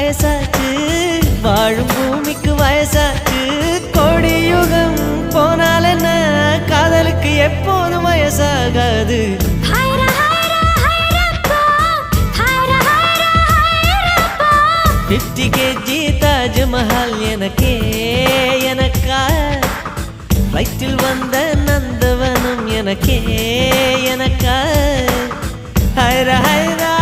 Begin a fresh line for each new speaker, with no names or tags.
வயசாச்சு வாழும் பூமிக்கு வயசாச்சு கோடி யுகம் போனால் என்ன காதலுக்கு எப்போதும் வயசாகாது 50 kg தாஜ்மஹால் எனக்கே எனக்கா வயிற்றில் வந்த நந்தவனம் எனக்கே எனக்கா ஹைரா ஹைரா